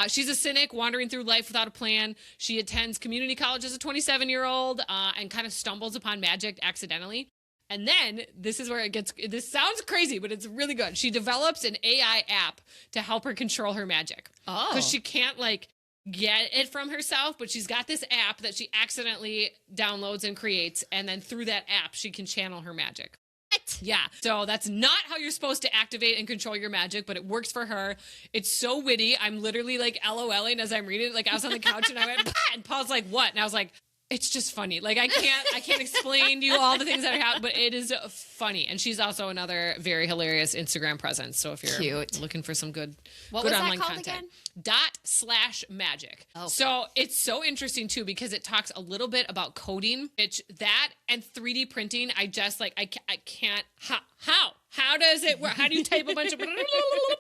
She's a cynic wandering through life without a plan. She attends community college as a 27-year-old and kind of stumbles upon magic accidentally. And then this is where this sounds crazy, but it's really good. She develops an AI app to help her control her magic. Oh. Because she can't like get it from herself, but she's got this app that she accidentally downloads and creates. And then through that app, she can channel her magic. What? Yeah. So that's not how you're supposed to activate and control your magic, but it works for her. It's so witty. I'm literally like LOLing as I'm reading it. Like I was on the couch and I went, bah! And Paul's like, what? And I was like, it's just funny. Like I can't explain to you all the things that are happening, but it is funny. And she's also another very hilarious Instagram presence. So if you're looking for some good online content. ./magic. Oh. So it's so interesting too, because it talks a little bit about coding, which that and 3D printing. I just like, I can't, how does it work? How do you type a bunch of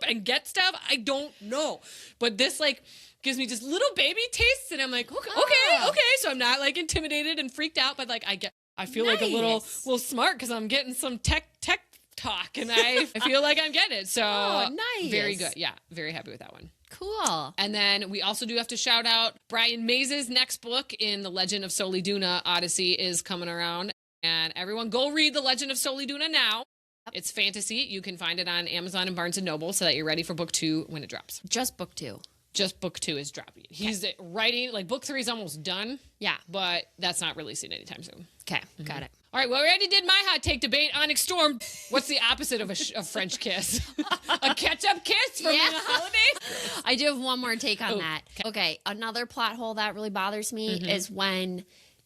and get stuff? I don't know. But this like gives me just little baby tastes. And I'm like, okay. So I'm not like intimidated and freaked out, but like I feel like a little smart because I'm getting some tech talk and I feel like I'm getting it. So nice. Very good. Yeah. Very happy with that one. Cool. And then we also do have to shout out Brian Mays' next book in the Legend of Soliduna Odyssey is coming around. And everyone go read the Legend of Soliduna now. Yep. It's fantasy. You can find it on Amazon and Barnes & Noble so that you're ready for book 2 when it drops. Just book 2. Just book 2 is dropping. He's writing, like book 3 is almost done. Yeah. But that's not releasing anytime soon. Okay. Got it. All right. Well, we already did my hot take debate. Onyx Storm. What's the opposite of a French kiss? A catch-up kiss from the holidays? I do have one more take on that. Okay. Another plot hole that really bothers me is when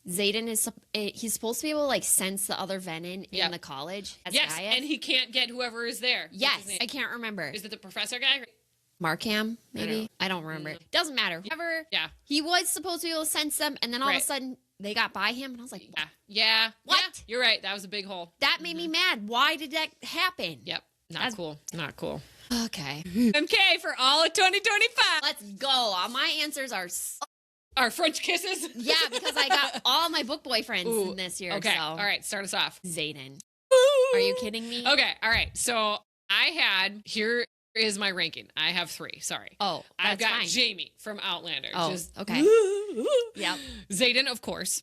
Xaden he's supposed to be able to like sense the other Venom in the college. Yes. And he can't get whoever is there. Yes. I can't remember. Is it the professor guy? Markham, maybe? I don't remember. Doesn't matter. Whoever. Yeah. He was supposed to be able to sense them, and then all of a sudden, they got by him, and I was like, Yeah. What? Yeah, you're right. That was a big hole. That made me mad. Why did that happen? Yep. Not cool. Not cool. Okay. MK for all of 2025. Let's go. My answers are... Our French kisses? Yeah, because I got all my book boyfriends in this year. Okay. So. All right. Start us off. Xaden. Are you kidding me? Okay. All right. So I had... Here is my ranking. I have 3. Sorry. Oh, I've got fine. Jamie from Outlander. Oh, just, okay. Yep. Xaden, of course.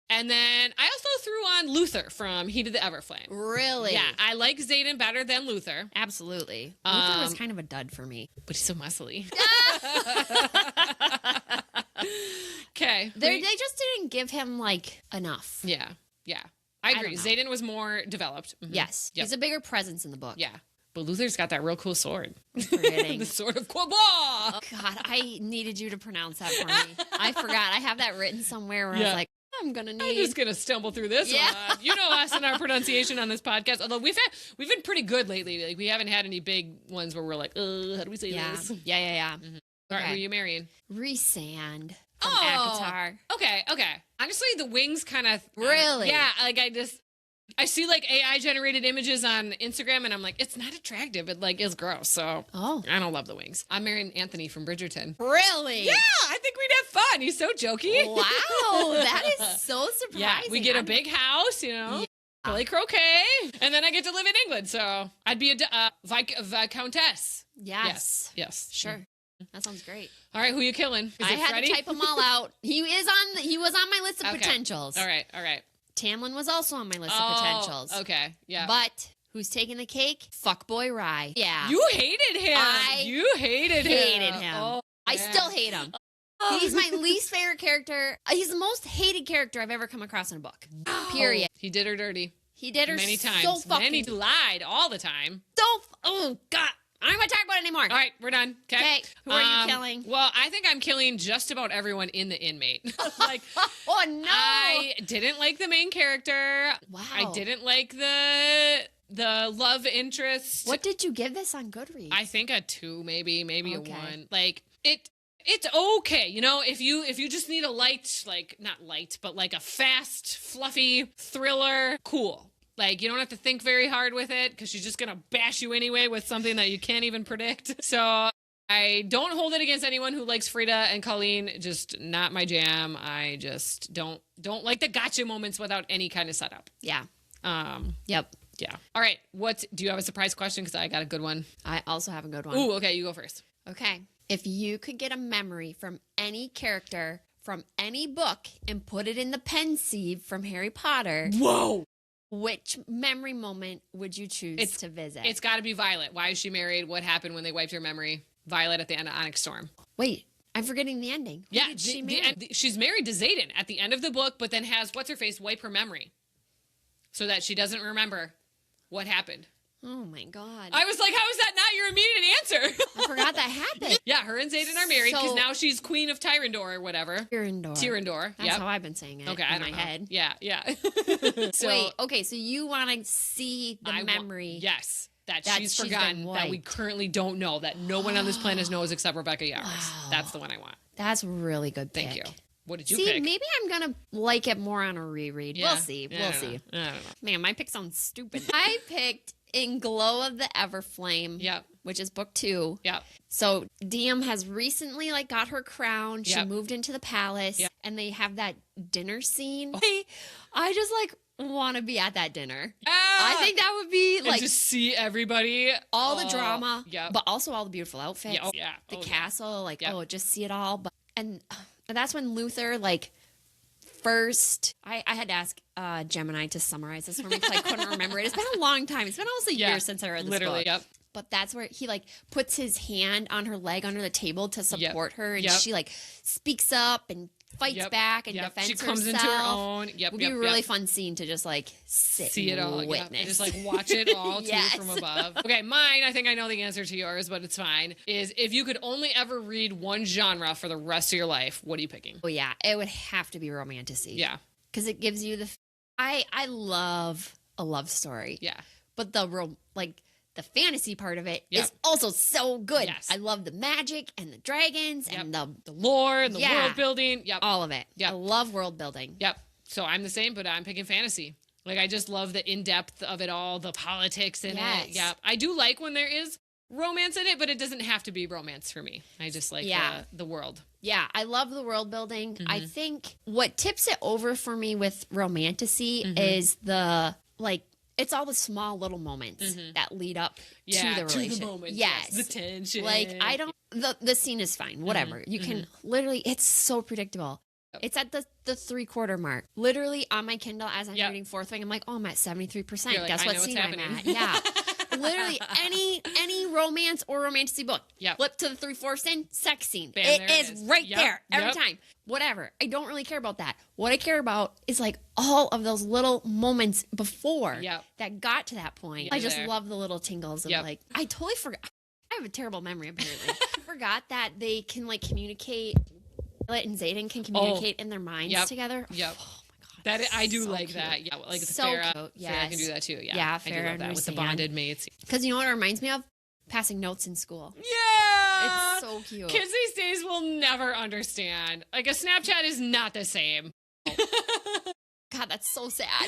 And then I also threw on Luther from Heat of the Everflame. Really? Yeah, I like Xaden better than Luther. Absolutely. Luther was kind of a dud for me. But he's so muscly. Okay. They just didn't give him, like, enough. Yeah. I agree. Xaden was more developed. Mm-hmm. Yes. Yep. He's a bigger presence in the book. Yeah. But Luther's got that real cool sword. Forgetting. The sword of Quaba. Oh, God, I needed you to pronounce that for me. I forgot. I have that written somewhere where I was like, I'm just gonna stumble through this one. You know us and our pronunciation on this podcast. Although we've been pretty good lately. Like we haven't had any big ones where we're like, how do we say this? Yeah. Mm-hmm. All right, who are you marrying? Rhysand from ACOTAR. Okay. Honestly, the wings kind of really. Yeah, like I see like AI generated images on Instagram and I'm like, it's not attractive. It like is gross. So I don't love the wings. I'm marrying Anthony from Bridgerton. Really? Yeah, I think we'd have fun. He's so jokey. Wow, that is so surprising. Yeah, we get a big house, play croquet, and then I get to live in England. So I'd be a viscountess. Yes. Sure. That sounds great. All right, who you killing? I had Freddie? to type them all out. He was on my list of potentials. All right. Tamlin was also on my list of potentials. Okay, yeah. But who's taking the cake? Fuckboy Rye. Yeah. You hated him. You hated him. Oh, I still hate him. He's my least favorite character. He's the most hated character I've ever come across in a book. Period. He did her dirty. He did her many times. so fucking... And he lied all the time. Oh, God. I'm not going to talk about it anymore. All right, we're done. Okay. Who are you killing? Well, I think I'm killing just about everyone in the inmate. Like, oh, no. I didn't like the main character. Wow. I didn't like the love interest. What did you give this on Goodreads? I think a 2, maybe a 1. Like, it's okay. If you just need a light, like, not light, but like a fast, fluffy thriller, cool. Like, you don't have to think very hard with it because she's just going to bash you anyway with something that you can't even predict. So I don't hold it against anyone who likes Frida and Colleen. Just not my jam. I just don't like the gotcha moments without any kind of setup. Yeah. Yep. Yeah. All right. Do you have a surprise question? Because I got a good one. I also have a good one. Ooh, okay. You go first. Okay. If you could get a memory from any character from any book and put it in the pensieve from Harry Potter. Whoa. which memory moment would you choose to visit? It's got to be Violet. Why is she married? What happened when they wiped her memory? Violet at the end of Onyx Storm. Wait, I'm forgetting the ending. Who did she marry? She's married to Xaden at the end of the book, but then has what's-her-face wipe her memory so that she doesn't remember what happened. Oh my God. I was like, how is that not your immediate answer? I forgot that happened. Yeah, her and Xaden are married because now she's Queen of Tyrandor or whatever. Tyrandor. That's how I've been saying it in my head. Yeah. Wait, okay, so you want to see the memory. Yes. That she's forgotten, that we currently don't know, that no one on this planet knows except Rebecca Yarros. Wow. That's the one I want. That's a really good pick. Thank you. What did you pick? Maybe I'm going to like it more on a reread. Yeah. We'll see. I don't know. Man, my pick sounds stupid. I picked In Glow of the Everflame, which is book 2. Yep. So Diem has recently got her crown. She moved into the palace, and they have that dinner scene. Oh. I just want to be at that dinner. I think that would be and just see everybody, all the drama, but also all the beautiful outfits. The castle, just see it all. And that's when Luther first. I had to ask Gemini to summarize this for me because I couldn't remember it. It's been a long time. It's been almost a year since I read this book. Yep. But that's where he puts his hand on her leg under the table to support her, and she speaks up and fights back and defends herself. She comes into her own. It would be a really fun scene to just sit see it all, witness. And just watch it all too from above. Okay, mine. I think I know the answer to yours, but it's fine. Is if you could only ever read one genre for the rest of your life, what are you picking? Oh yeah, it would have to be romantasy. Yeah, because it gives you the. I love a love story. Yeah, but the fantasy part of it is also so good. Yes. I love the magic and the dragons and the lore and the world building. Yep. All of it. Yep. I love world building. Yep. So I'm the same, but I'm picking fantasy. I just love the in-depth of it all, the politics in it. Yeah. I do like when there is romance in it, but it doesn't have to be romance for me. I just like the world. Yeah, I love the world building. Mm-hmm. I think what tips it over for me with romantasy is the it's all the small little moments that lead up to the relationship. The moment. Yes. The tension. I don't the scene is fine. Whatever. You can literally it's so predictable. It's at the 3/4 mark. Literally on my Kindle as I'm reading Fourth Wing, I'm like, oh, I'm at 73%. Guess what scene I'm at? Yeah. Literally any romance or romantasy book. Flip to the 3/4 scene, sex scene. Bam, it is right there every time. Whatever. I don't really care about that. What I care about is all of those little moments before that got to that point. I just love the little tingles of I totally forgot. I have a terrible memory apparently. I forgot that they can communicate. Violet and Xaden can communicate in their minds together. Yep. Oh my God. I do so like cute. that. Yeah. So Farrah. cute. Yes. Farrah can do that too. Yeah. Yeah, I do Farrah love that with the bonded mates. Because you know what it reminds me of? Passing notes in school. Yeah. It's so cute. Kids these days will never understand. A Snapchat is not the same. God, that's so sad.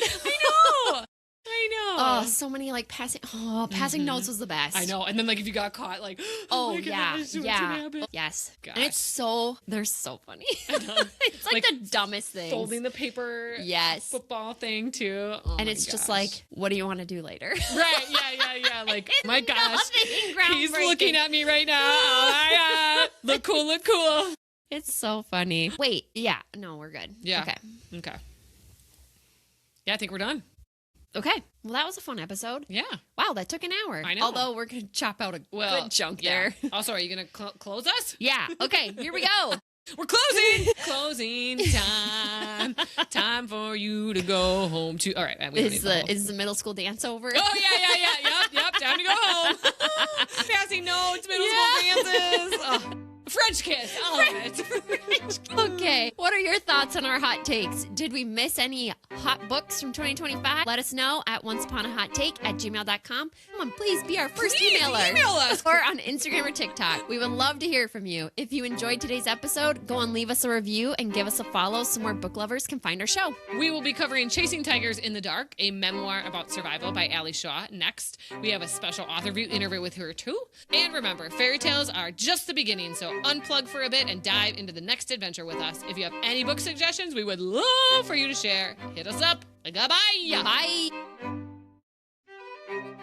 I know. Oh, so many passing notes was the best. I know. And then if you got caught, oh my gosh, yeah. Yes. Gosh. And they're so funny. I know. It's the dumbest thing. Folding the paper. Yes. Football thing too. Oh and it's just what do you want to do later? Right. Yeah. My gosh. He's looking at me right now. Oh my God. Look cool. It's so funny. Wait. Yeah. No, we're good. Yeah. Okay. Yeah, I think we're done. Okay. Well, that was a fun episode. Yeah. Wow, that took an hour. I know. Although we're going to chop out a good chunk there. Also, are you going to close us? Yeah. Okay, here we go. We're closing. Closing time. Time for you to go home to. All right. Is the middle school dance over? Oh, yeah. Yep. Time to go home. Passing notes, middle school dances. Oh. French kiss. All of it. Okay. What are your thoughts on our hot takes? Did we miss any hot books from 2025? Let us know at Once.Upon.A.Hot.Take@gmail.com. Come on, please be our first emailer. Email us. Or on Instagram or TikTok. We would love to hear from you. If you enjoyed today's episode, go and leave us a review and give us a follow so more book lovers can find our show. We will be covering Chasing Tigers in the Dark, a memoir about survival by Ali Shaw next. We have a special author interview with her too. And remember, fairy tales are just the beginning, so unplug for a bit and dive into the next adventure with us. If you have any book suggestions, we would love for you to share. Hit us up. Goodbye. Bye.